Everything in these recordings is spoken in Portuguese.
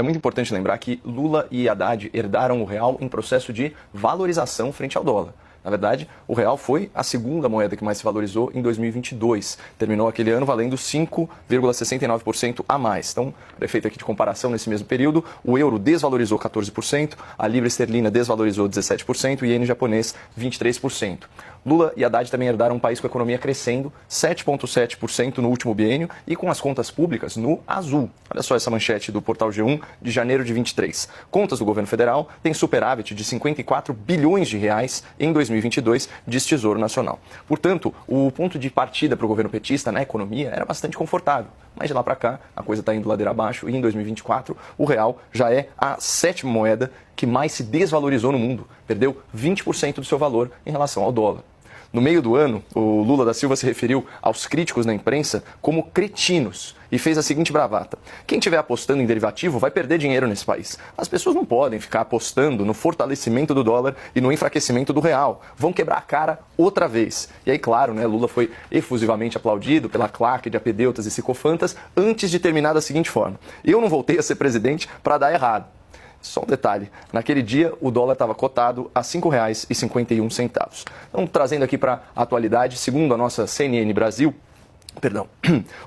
É muito importante lembrar que Lula e Haddad herdaram o real em processo de valorização frente ao dólar. Na verdade, o real foi a segunda moeda que mais se valorizou em 2022. Terminou aquele ano valendo 5,69% a mais. Então, para efeito aqui de comparação, nesse mesmo período, o euro desvalorizou 14%, a libra esterlina desvalorizou 17% e o iene japonês 23%. Lula e Haddad também herdaram um país com a economia crescendo 7,7% no último biênio e com as contas públicas no azul. Olha só essa manchete do portal G1 de janeiro de 23. Contas do governo federal têm superávit de 54 bilhões de reais em 2022, diz Tesouro Nacional. Portanto, o ponto de partida para o governo petista na economia era bastante confortável. Mas de lá para cá, a coisa está indo ladeira abaixo e em 2024 o real já é a sétima moeda que mais se desvalorizou no mundo. Perdeu 20% do seu valor em relação ao dólar. No meio do ano, o Lula da Silva se referiu aos críticos na imprensa como cretinos e fez a seguinte bravata: quem estiver apostando em derivativo vai perder dinheiro nesse país. As pessoas não podem ficar apostando no fortalecimento do dólar e no enfraquecimento do real. Vão quebrar a cara outra vez. E aí, claro, Lula foi efusivamente aplaudido pela claque de apedeutas e sicofantas antes de terminar da seguinte forma: eu não voltei a ser presidente para dar errado. Só um detalhe, naquele dia o dólar estava cotado a R$ 5,51. Então, trazendo aqui para a atualidade, segundo a nossa CNN Brasil,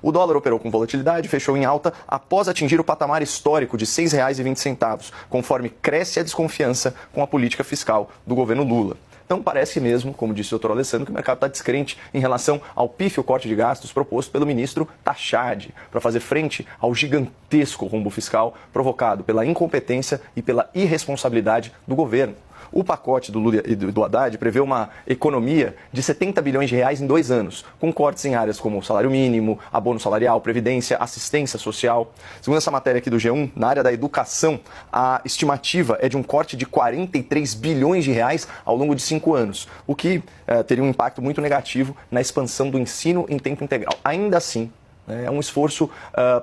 o dólar operou com volatilidade e fechou em alta após atingir o patamar histórico de R$ 6,20, conforme cresce a desconfiança com a política fiscal do governo Lula. Então parece mesmo, como disse o Dr. Alessandro, que o mercado está descrente em relação ao pífio corte de gastos proposto pelo ministro Tachad para fazer frente ao gigantesco rombo fiscal provocado pela incompetência e pela irresponsabilidade do governo. O pacote do Lula e do Haddad prevê uma economia de 70 bilhões de reais em 2 anos, com cortes em áreas como salário mínimo, abono salarial, previdência, assistência social. Segundo essa matéria aqui do G1, na área da educação, a estimativa é de um corte de 43 bilhões de reais ao longo de 5 anos, o que teria um impacto muito negativo na expansão do ensino em tempo integral. Ainda assim, é um esforço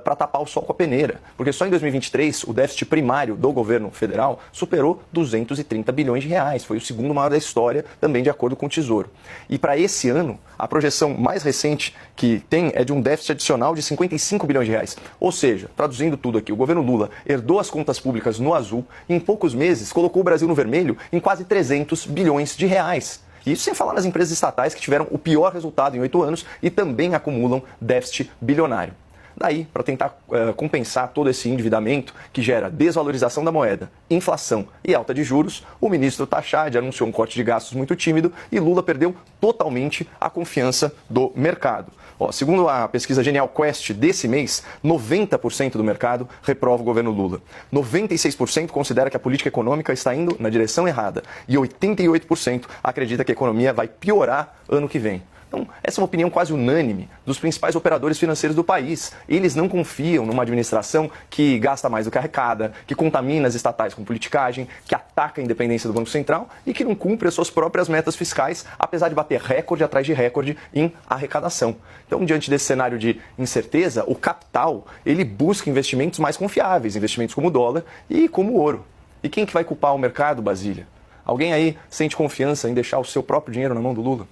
para tapar o sol com a peneira, porque só em 2023 o déficit primário do governo federal superou 230 bilhões de reais. Foi o segundo maior da história, também de acordo com o Tesouro. E para esse ano, a projeção mais recente que tem é de um déficit adicional de 55 bilhões de reais. Ou seja, traduzindo tudo aqui, o governo Lula herdou as contas públicas no azul e em poucos meses colocou o Brasil no vermelho em quase 300 bilhões de reais. Isso sem falar nas empresas estatais que tiveram o pior resultado em 8 anos e também acumulam déficit bilionário. Daí, para tentar compensar todo esse endividamento que gera desvalorização da moeda, inflação e alta de juros, o ministro Tachad anunciou um corte de gastos muito tímido e Lula perdeu totalmente a confiança do mercado. Segundo a pesquisa Genial Quest desse mês, 90% do mercado reprova o governo Lula. 96% considera que a política econômica está indo na direção errada e 88% acredita que a economia vai piorar ano que vem. Então, essa é uma opinião quase unânime dos principais operadores financeiros do país. Eles não confiam numa administração que gasta mais do que arrecada, que contamina as estatais com politicagem, que ataca a independência do Banco Central e que não cumpre as suas próprias metas fiscais, apesar de bater recorde atrás de recorde em arrecadação. Então, diante desse cenário de incerteza, o capital ele busca investimentos mais confiáveis, investimentos como o dólar e como o ouro. E quem que vai culpar o mercado, Basília? Alguém aí sente confiança em deixar o seu próprio dinheiro na mão do Lula?